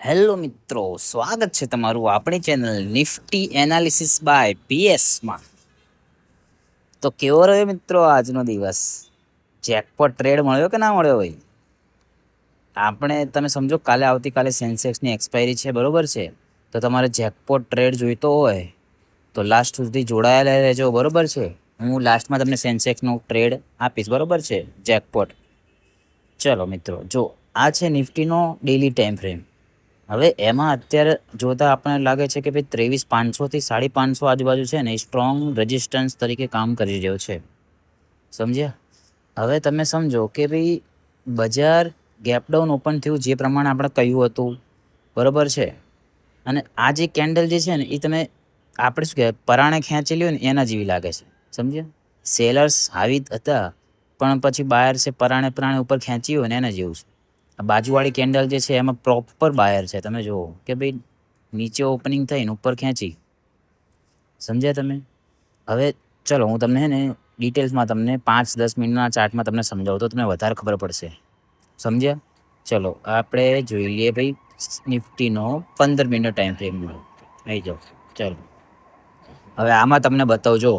Hello મિત્રો, સ્વાગત છે તમારું આપણી ચેનલ નિફ્ટી એનાલિસિસ બાય પીએસમાં. તો કેવો રહ્યો મિત્રો આજનો દિવસ? જેકપોટ ટ્રેડ મળ્યો કે ના મળ્યો ભાઈ? તમે સમજો કાલે આવતીકાલે સેન્સેક્સની એક્સપાયરી છે, બરોબર છે? તો તમારે જેકપોટ ટ્રેડ જોઈતો હોય તો લાસ્ટ સુધી જોડાયેલા રહેજો, બરોબર છે? હું લાસ્ટમાં તમને સેન્સેક્સનો ટ્રેડ આપીશ, બરોબર છે? જેકપોટ. ચલો મિત્રો, જો આ છે નિફ્ટીનો ડેલી ટાઈમ ફ્રેમ. હવે એમાં અત્યારે જોતા આપણને લાગે છે કે ભાઈ 23,500 થી 550 આજુબાજુ છે ને, એ સ્ટ્રોંગ રેઝિસ્ટન્સ તરીકે કામ કરી રહ્યો છે. સમજ્યા? હવે તમે સમજો કે ભાઈ બજાર ગેપડાઉન ઓપન થયું જે પ્રમાણે આપણે કહ્યું હતું, બરોબર છે? અને આ જે કેન્ડલ જે છે ને, એ તમે આપણે શું કહેવાય પરાણે ખેંચેલી હોય ને એના જેવી લાગે છે. સમજ્યા? સેલર્સ હાવી હતા, પણ પછી બાયર્સે પરાણે ઉપર ખેંચી હોય ને એના જેવું છે. આ બાજુવાળી કેન્ડલ જે છે એમાં પ્રોપર બાયર છે. તમે જુઓ કે ભાઈ નીચે ઓપનિંગ થઈને ઉપર ખેંચી. સમજ્યા તમે? હવે ચલો હું તમને ને ડિટેલ્સમાં તમને 5-10 મિનિટના ચાર્ટમાં તમને સમજાવું તો તમને વધારે ખબર પડશે. સમજ્યા? ચલો આપણે જોઈ લઈએ ભાઈ નિફ્ટીનો 15 મિનિટ ટાઈમ ફ્રેમમાં આવી જાઓ. ચલો હવે આમાં તમને બતાવજો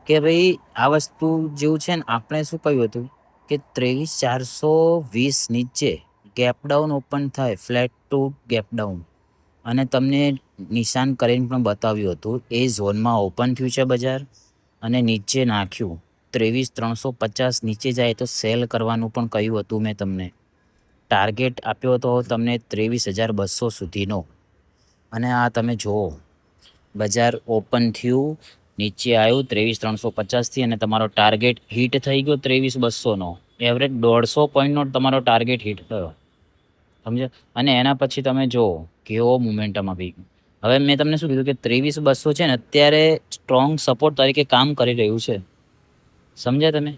કે ભાઈ આ વસ્તુ જેવું છે ને, આપણે શું કહ્યું હતું કે 23,420 નીચે ગેપડાઉન ઓપન થાય, ફ્લેટ ટુ ગેપડાઉન, અને તમને નિશાન કરીને પણ બતાવ્યું હતું. એ ઝોનમાં ઓપન થયું છે બજાર અને નીચે નાખ્યું. 23,350 નીચે જાય તો સેલ કરવાનું પણ કહ્યું હતું મેં તમને. ટાર્ગેટ આપ્યો હતો તમને 23,200 સુધીનો. અને આ તમે જુઓ બજાર ઓપન થયું, નીચે આવ્યું 23,350થી, અને તમારો ટાર્ગેટ હિટ થઈ ગયો 23,200નો. એવરેજ 150 પોઈન્ટનો તમારો ટાર્ગેટ હિટ થયો. સમજે? અને એના પછી તમે જુઓ કેવો મોમેન્ટમ આપી. હવે મેં તમને શું કીધું કે 23,200 છે ને અત્યારે સ્ટ્રોંગ સપોર્ટ તરીકે કામ કરી રહ્યું છે. સમજ્યા તમે?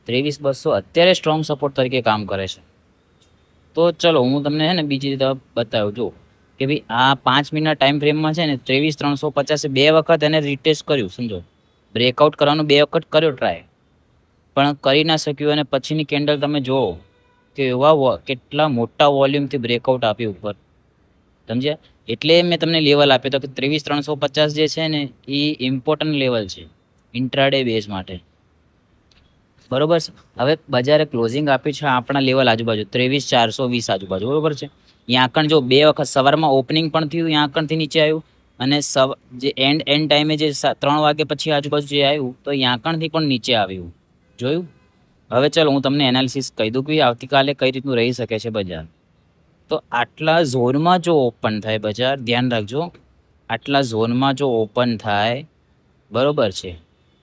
23,200 અત્યારે સ્ટ્રોંગ સપોર્ટ તરીકે કામ કરે છે. તો ચલો હું તમને છે ને બીજી રીતે બતાવું છું કે ભાઈ આ 5 મિનિટના ટાઈમ ફ્રેમમાં છે ને 23,350 બે વખત એને રીટેસ્ટ કર્યું. સમજો, બ્રેકઆઉટ કરવાનું 2 વખત કર્યો ટ્રાય, પણ કરી ના શક્યું. અને પછીની કેન્ડલ તમે જુઓ કે એવા કેટલા મોટા વોલ્યુમથી બ્રેકઆઉટ આપ્યું ઉપર. સમજ્યા? એટલે મેં તમને લેવલ આપ્યો હતો કે 23,350 જે છે ને એ ઇમ્પોર્ટન્ટ લેવલ છે ઇન્ટ્રાડે બેઝ માટે, બરોબર છે? હવે બજારે ક્લોઝિંગ આપ્યું છે આપણા લેવલ આજુબાજુ 23,420 આજુબાજુ, બરોબર છે? ત્યાં કણ જો 2 વખત સવારમાં ઓપનિંગ પણ થયું, ત્યાં કણથી નીચે આવ્યું, અને જે એન્ડ ટાઈમે જે 3 વાગે પછી આજુબાજુ જે આવ્યું તો ત્યાં કણથી પણ નીચે આવ્યું. જોયું? હવે ચલો હું તમને એનાલિસિસ કહી દઉં કે આવતીકાલે કઈ રીતનું રહી શકે છે બજાર. તો આટલા ઝોનમાં જો ઓપન થાય બજાર, ધ્યાન રાખજો, આટલા ઝોનમાં જો ઓપન થાય, બરોબર છે,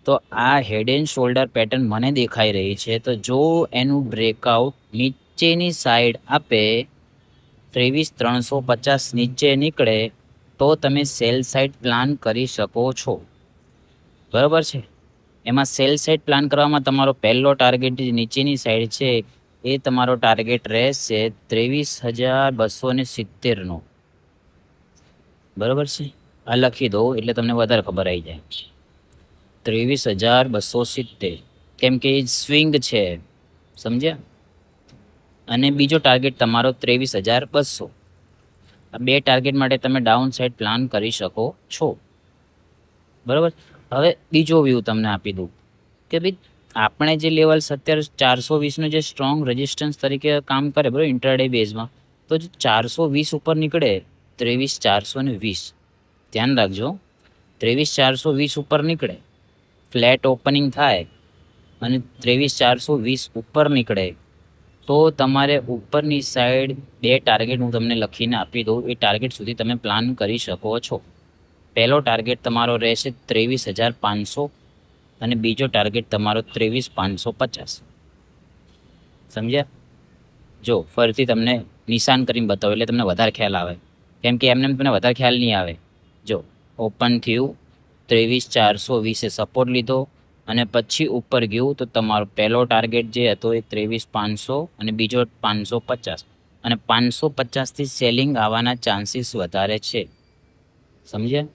તો આ હેડ એન્ડ શોલ્ડર પેટર્ન મને દેખાઈ રહી છે. તો જો એનું બ્રેકઆઉટ નીચેની સાઈડ આપે, 23,350 નીચે નીકળે, તો તમે સેલ સાઇડ પ્લાન કરી શકો છો. બરોબર છે? એમાં સેલ સાઇડ પ્લાન કરવામાં તમારો પહેલો ટાર્ગેટ જે નીચેની સાઈડ છે એ તમારો ટાર્ગેટ રહેશે 23,270નો. બરોબર છે? આ લખી દો એટલે તમને વધારે ખબર આવી જાય. 23,270, કેમ કે એ સ્વિંગ છે. સમજ્યા? અને બીજો ટાર્ગેટ તમારો 23,200. આ બે ટાર્ગેટ માટે તમે ડાઉન સાઈડ પ્લાન કરી શકો છો. બરોબર? હવે બીજો વ્યૂ તમને આપી દઉં કે ભાઈ આપણે જે લેવલ્સ અત્યારે 420નું જે સ્ટ્રોંગ રેઝિસ્ટન્સ તરીકે કામ કરે, બરાબર, ઇન્ટ્રાડે બેઝમાં, તો જો 420 ઉપર નીકળે, 23,420, ધ્યાન રાખજો, 23,420 ઉપર નીકળે, ફ્લેટ ઓપનિંગ થાય અને 23,420 ઉપર નીકળે, તો તમારે ઉપરની સાઈડ 2 ટાર્ગેટ હું તમને લખીને આપી દઉં. એ ટાર્ગેટ સુધી તમે પ્લાન કરી શકો છો. પહેલો ટાર્ગેટ તમારો રહેશે 23,500 અને બીજો ટાર્ગેટ તમારો 23,550. સમજ્યા? જો ફરીથી તમને નિશાન કરીને બતાવો એટલે તમને વધારે ખ્યાલ આવે, કેમ કે એમને તમને વધારે ખ્યાલ નહીં આવે. જો ઓપન થયું, 23,420 સપોર્ટ લીધો અને પછી ઉપર ગયું, તો તમારો પહેલો ટાર્ગેટ જે હતો એ 23,500 અને બીજો 550, અને 550થી સેલિંગ આવવાના ચાન્સીસ વધારે છે. સમજ્યા?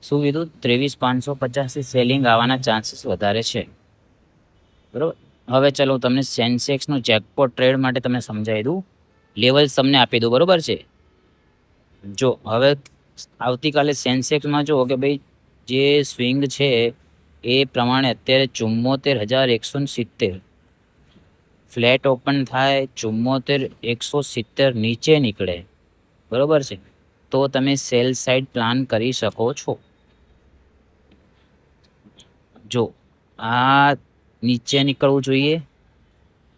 શું કીધું? 23,550થી સેલિંગ આવવાના ચાન્સીસ વધારે છે. બરાબર? હવે ચલો તમને સેન્સેક્સનો જેકપોટ ટ્રેડ માટે તમને સમજાવી દઉં, લેવલ્સ તમને આપી દઉં, બરાબર છે? જો હવે આવતીકાલે સેન્સેક્સમાં જુઓ કે ભાઈ જે સ્વિંગ છે એ પ્રમાણે અત્યારે 74,170 ફ્લેટ ઓપન થાય, 74,170 નીચે નીકળે, બરોબર છે, તો તમે સેલ સાઇડ પ્લાન કરી શકો છો. જો આ નીચે નીકળવું જોઈએ,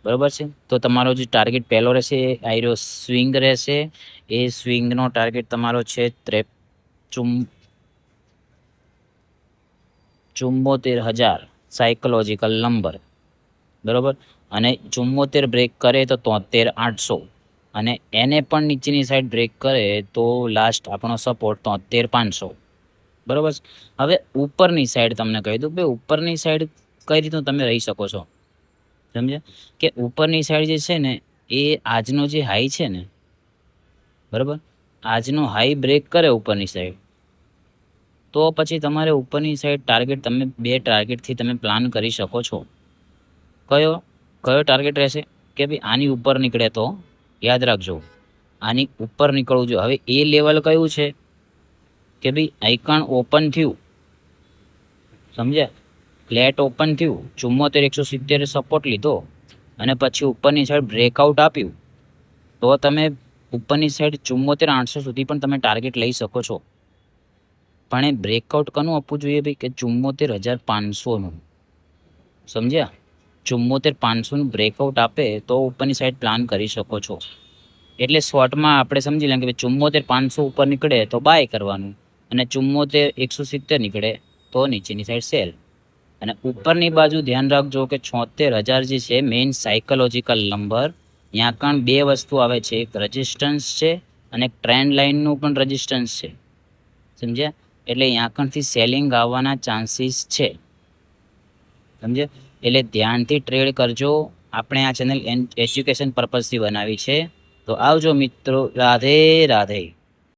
બરોબર છે, તો તમારો જે ટાર્ગેટ પહેલો રહેશે એ આયરો સ્વિંગ રહેશે. એ સ્વિંગનો ટાર્ગેટ તમારો છે 74,000 સાયકોલોજીકલ નંબર, બરોબર. અને 74 બ્રેક કરે તો 73,800, અને એને પણ નીચેની સાઈડ બ્રેક કરે તો લાસ્ટ આપણો સપોર્ટ 73,500, બરોબર. હવે ઉપરની સાઈડ તમને કહી દઉં ભાઈ, ઉપરની સાઈડ કઈ રીતનું તમે રહી શકો છો, સમજ્યા? કે ઉપરની સાઈડ જે છે ને એ આજનો જે હાઈ છે ને, બરાબર, આજનો હાઈ બ્રેક કરે ઉપરની સાઈડ, તો પછી તમારે ઉપરની સાઈડ ટાર્ગેટ તમે 2 ટાર્ગેટથી તમે પ્લાન કરી શકો છો. કયો કયો ટાર્ગેટ રહેશે કે ભાઈ આની ઉપર નીકળે તો યાદ રાખજો, આની ઉપર નીકળવું જોઈએ. હવે એ લેવલ કયું છે કે ભાઈ આઇકન ઓપન થયું, સમજ્યા? ફ્લેટ ઓપન થયું, 74,170 સપોર્ટ લીધો અને પછી ઉપરની સાઈડ બ્રેકઆઉટ આપ્યું, તો તમે ઉપરની સાઈડ 74,800 સુધી પણ તમે ટાર્ગેટ લઈ શકો છો. પણ એ બ્રેકઆઉટ કોનું આપવું જોઈએ ભાઈ કે 74,500નું, સમજ્યા? 74,500નું બ્રેકઆઉટ આપે તો ઉપરની સાઈડ પ્લાન કરી શકો છો. એટલે શોર્ટમાં આપણે સમજી લઈએ કે 74,500 ઉપર નીકળે તો બાય કરવાનું, અને 74,170 નીકળે તો નીચેની સાઈડ સેલ. અને ઉપરની બાજુ ધ્યાન રાખજો કે 76,000 જે છે મેઇન સાયકોલોજીકલ નંબર, ત્યાં કણ 2 વસ્તુ આવે છે, એક રેઝિસ્ટન્સ છે અને એક ટ્રેન્ડ લાઇનનું પણ રેઝિસ્ટન્સ છે, સમજ્યા? એટલે ત્યાં કણથી સેલિંગ આવવાના ચાન્સીસ છે, સમજ્યા? એટલે ધ્યાનથી ટ્રેડ કરજો. આપણે આ ચેનલ એજ્યુકેશન પર્પઝથી બનાવી છે. તો આવજો મિત્રો, રાધે રાધે.